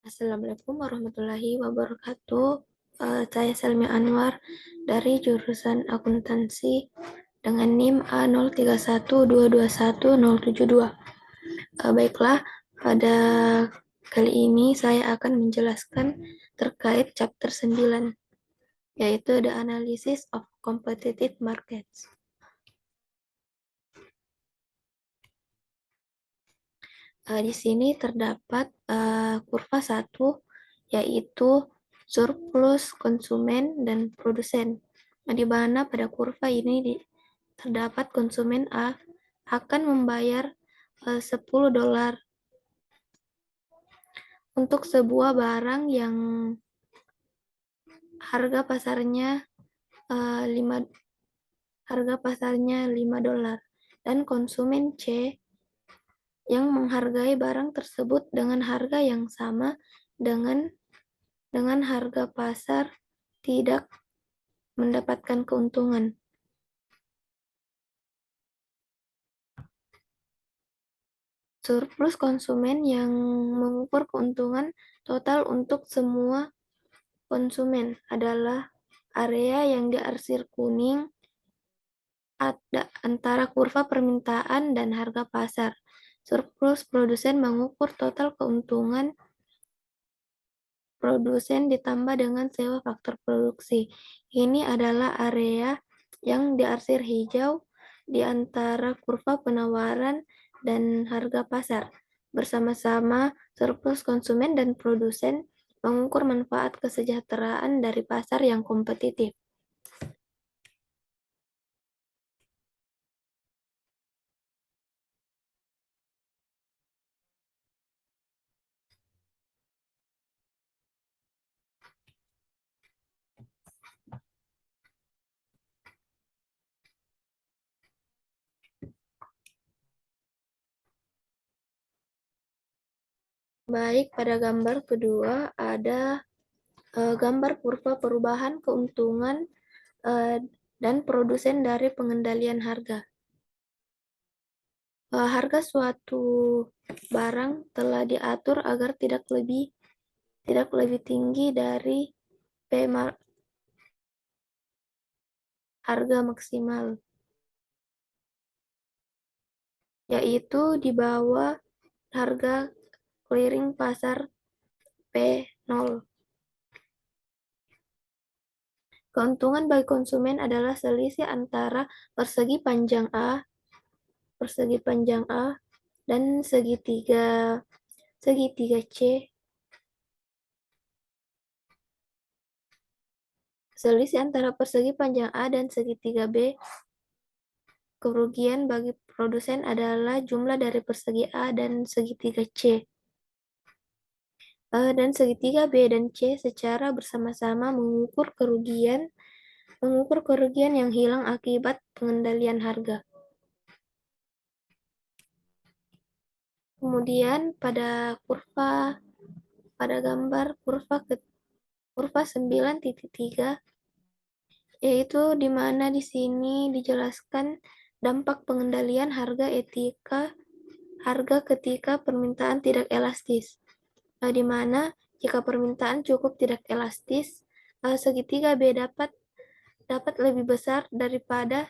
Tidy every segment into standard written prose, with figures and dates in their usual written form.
Assalamualaikum warahmatullahi wabarakatuh. Saya Selmi Anwar dari jurusan akuntansi dengan NIM A0312210072. Baiklah, pada kali ini saya akan menjelaskan terkait chapter 9, yaitu The Analysis of Competitive Markets. Di sini terdapat kurva 1, yaitu surplus konsumen dan produsen. Di mana pada kurva ini terdapat konsumen A akan membayar $10 untuk sebuah barang yang harga pasarnya $5 dan konsumen C yang menghargai barang tersebut dengan harga yang sama dengan harga pasar tidak mendapatkan keuntungan. Surplus konsumen yang mengukur keuntungan total untuk semua konsumen adalah area yang diarsir kuning antara kurva permintaan dan harga pasar. Surplus produsen mengukur total keuntungan produsen ditambah dengan sewa faktor produksi. Ini adalah area yang diarsir hijau di antara kurva penawaran dan harga pasar. Bersama-sama, surplus konsumen dan produsen mengukur manfaat kesejahteraan dari pasar yang kompetitif. Baik, pada gambar kedua ada gambar kurva perubahan keuntungan dan produsen dari pengendalian harga. Harga suatu barang telah diatur agar tidak lebih tinggi dari harga maksimal, yaitu di bawah harga clearing pasar P0. Keuntungan bagi konsumen adalah selisih antara persegi panjang A dan segitiga C. Selisih antara persegi panjang A dan segitiga B. Kerugian bagi produsen adalah jumlah dari persegi A dan segitiga C. Dan segitiga B dan C secara bersama-sama mengukur kerugian yang hilang akibat pengendalian harga. Kemudian pada gambar kurva 9.3, yaitu di mana di sini dijelaskan dampak pengendalian harga ketika permintaan tidak elastis. Di mana jika permintaan cukup tidak elastis, segitiga B dapat lebih besar daripada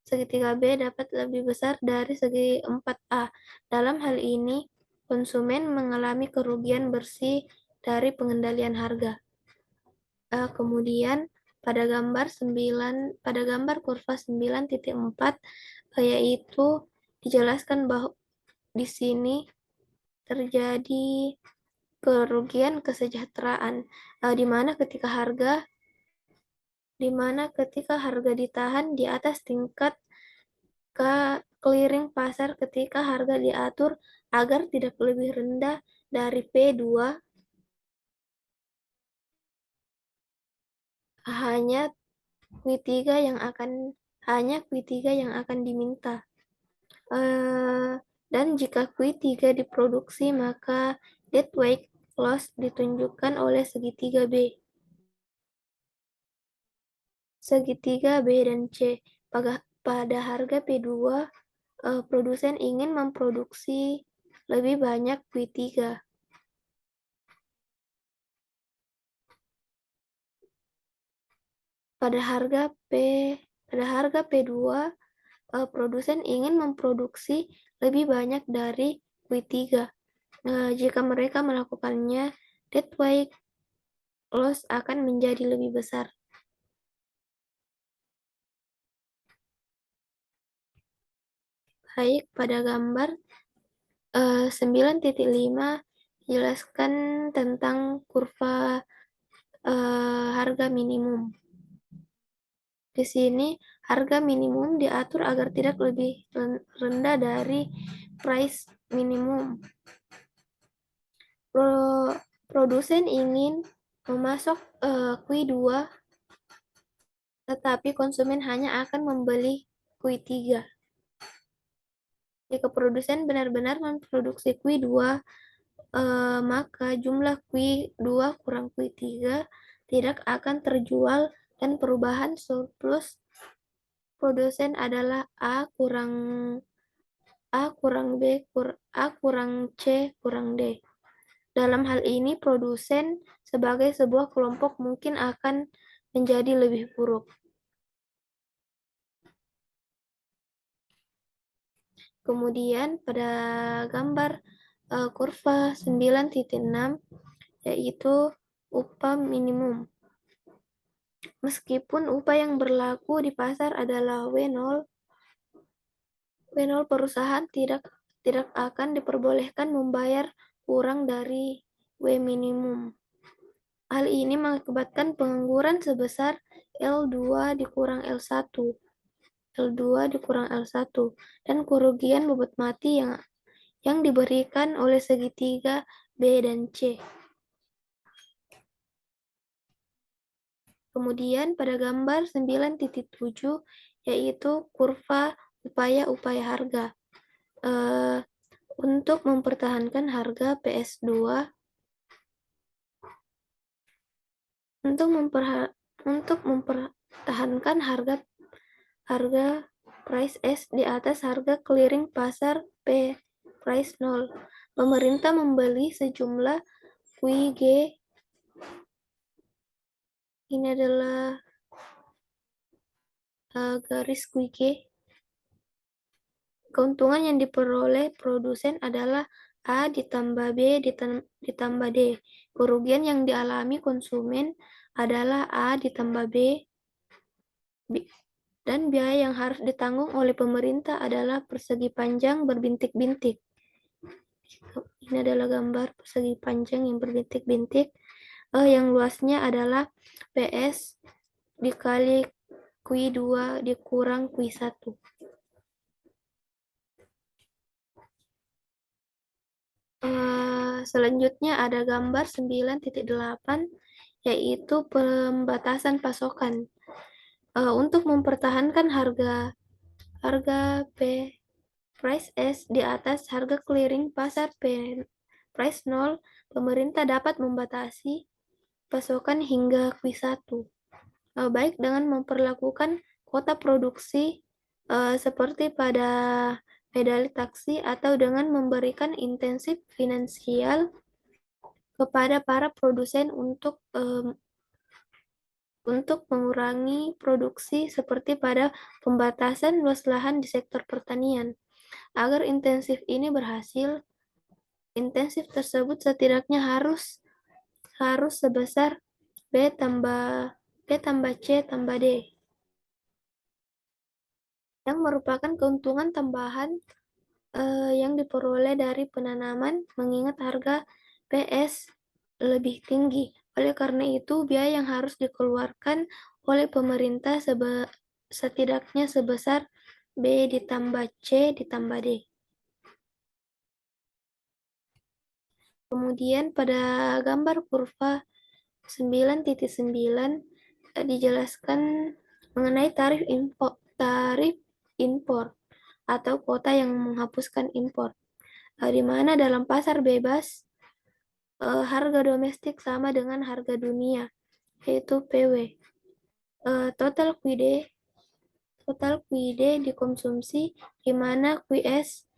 segitiga B dapat lebih besar dari segi 4A. Dalam hal ini, konsumen mengalami kerugian bersih dari pengendalian harga. Kemudian pada gambar kurva 9.4, yaitu dijelaskan bahwa di sini terjadi kerugian kesejahteraan, di mana ketika harga ditahan di atas tingkat clearing pasar ketika harga diatur agar tidak lebih rendah dari P2, hanya Q3 yang akan diminta. Dan jika Q3 diproduksi, maka deadweight loss ditunjukkan oleh segitiga B. Segitiga B dan C. Pada harga P2, produsen ingin memproduksi lebih banyak Q3. Pada harga P2, produsen ingin memproduksi lebih banyak dari Q3. Jika mereka melakukannya, deadweight loss akan menjadi lebih besar. Baik, pada gambar 9.5 jelaskan tentang kurva harga minimum. Di sini harga minimum diatur agar tidak lebih rendah dari price minimum. Produsen ingin memasok Q2, tetapi konsumen hanya akan membeli Q3. Jika produsen benar-benar memproduksi Q2, maka jumlah Q2 kurang Q3 tidak akan terjual dan perubahan surplus produsen adalah A kurang B A kurang C kurang D. Dalam hal ini, produsen sebagai sebuah kelompok mungkin akan menjadi lebih buruk. Kemudian pada gambar kurva 9.6 yaitu upah minimum. Meskipun upah yang berlaku di pasar adalah W0, perusahaan tidak akan diperbolehkan membayar kurang dari W minimum. Hal ini mengakibatkan pengangguran sebesar L2 dikurang L1, dan kerugian bobot mati yang diberikan oleh segitiga B dan C. Kemudian pada gambar 9.7 yaitu kurva upaya harga. Untuk mempertahankan harga PS2, untuk mempertahankan harga price S di atas harga clearing pasar P price 0, pemerintah membeli sejumlah QG. Ini adalah garis QG. Keuntungan yang diperoleh produsen adalah A ditambah B ditambah D. Kerugian yang dialami konsumen adalah A ditambah B, dan biaya yang harus ditanggung oleh pemerintah adalah persegi panjang berbintik-bintik. Ini adalah gambar persegi panjang yang berbintik-bintik. Yang luasnya adalah PS dikali Q2 dikurang Q1. Selanjutnya ada gambar 9.8 yaitu pembatasan pasokan. Untuk mempertahankan harga P price S di atas harga clearing pasar P price 0, pemerintah dapat membatasi pasokan hingga Q1, baik dengan memperlakukan kuota produksi seperti pada medali taksi atau dengan memberikan insentif finansial kepada para produsen untuk mengurangi produksi seperti pada pembatasan luas lahan di sektor pertanian. Agar intensif ini berhasil, intensif tersebut setidaknya harus sebesar B tambah C tambah D, yang merupakan keuntungan tambahan yang diperoleh dari penanaman mengingat harga PS lebih tinggi. Oleh karena itu, biaya yang harus dikeluarkan oleh pemerintah setidaknya sebesar B ditambah C ditambah D. Kemudian pada gambar kurva 9.9 dijelaskan mengenai tarif impor atau kuota yang menghapuskan impor, di mana dalam pasar bebas harga domestik sama dengan harga dunia, yaitu PW. Total QD dikonsumsi di mana QS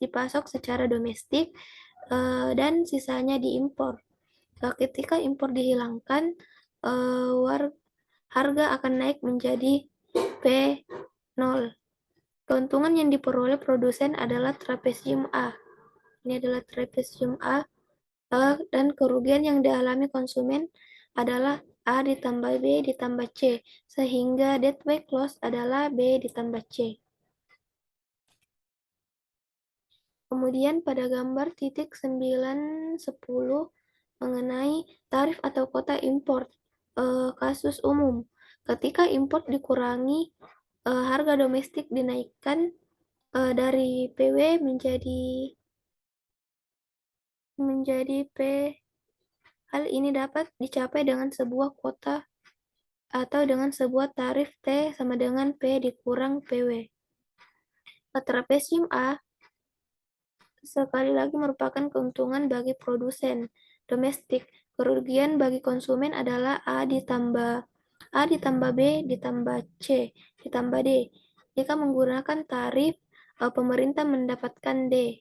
dipasok secara domestik dan sisanya diimpor. Ketika impor dihilangkan, harga akan naik menjadi P0. Keuntungan yang diperoleh produsen adalah trapesium A. Ini adalah trapesium A. Dan kerugian yang dialami konsumen adalah A ditambah B ditambah C, sehingga deadweight loss adalah B ditambah C. Kemudian pada gambar titik 9, 10 mengenai tarif atau kuota impor, kasus umum. Ketika impor dikurangi, harga domestik dinaikkan dari PW menjadi P. Hal ini dapat dicapai dengan sebuah kuota atau dengan sebuah tarif T sama dengan P dikurang PW. Trapesium A sekali lagi merupakan keuntungan bagi produsen domestik. Kerugian bagi konsumen adalah A ditambah B ditambah C ditambah D. Jika menggunakan tarif, pemerintah mendapatkan D.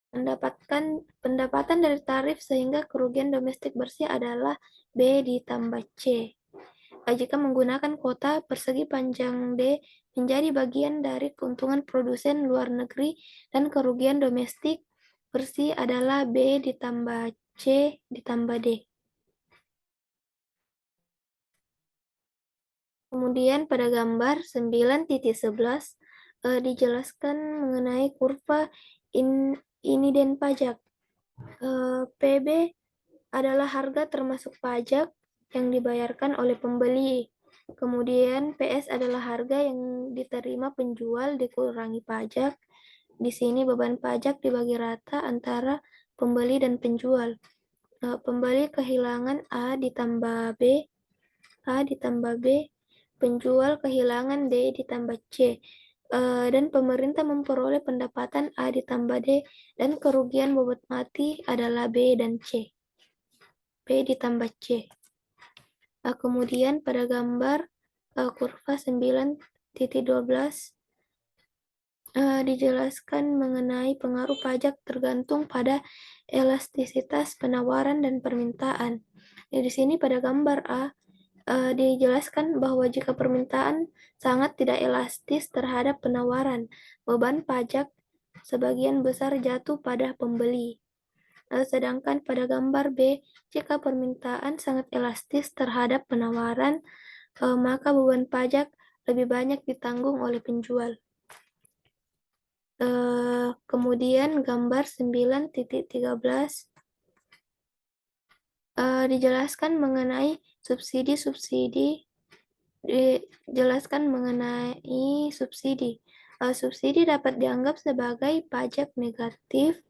Pendapatan dari tarif sehingga kerugian domestik bersih adalah B ditambah C. Jika menggunakan kuota, persegi panjang D menjadi bagian dari keuntungan produsen luar negeri dan kerugian domestik bersih adalah B ditambah C ditambah D. Kemudian pada gambar 9.11 dijelaskan mengenai kurva iniden pajak. PB adalah harga termasuk pajak yang dibayarkan oleh pembeli. Kemudian PS adalah harga yang diterima penjual dikurangi pajak. Di sini beban pajak dibagi rata antara pembeli dan penjual. Pembeli kehilangan A ditambah B, penjual kehilangan D ditambah C. Dan pemerintah memperoleh pendapatan A ditambah D dan kerugian bobot mati adalah B dan C. B ditambah C. Kemudian pada gambar kurva 9.12 dijelaskan mengenai pengaruh pajak tergantung pada elastisitas penawaran dan permintaan. Di sini pada gambar A dijelaskan bahwa jika permintaan sangat tidak elastis terhadap penawaran, beban pajak sebagian besar jatuh pada pembeli. Sedangkan pada gambar B, jika permintaan sangat elastis terhadap penawaran, maka beban pajak lebih banyak ditanggung oleh penjual. Kemudian gambar 9.13 dijelaskan mengenai subsidi. Subsidi dapat dianggap sebagai pajak negatif,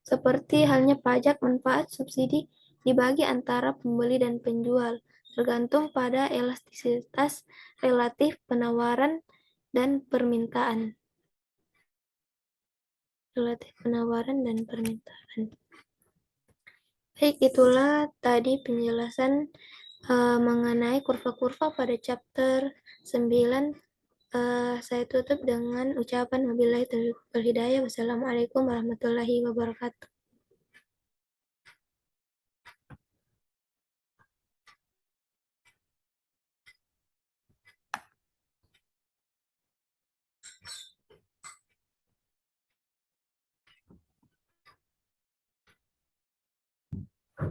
seperti halnya pajak manfaat. Subsidi dibagi antara pembeli dan penjual, tergantung pada elastisitas relatif penawaran dan permintaan. Baik, itulah tadi penjelasan mengenai kurva-kurva pada chapter 9. Saya tutup dengan ucapan wabillahi taufiq wal hidayah. Wassalamualaikum warahmatullahi wabarakatuh.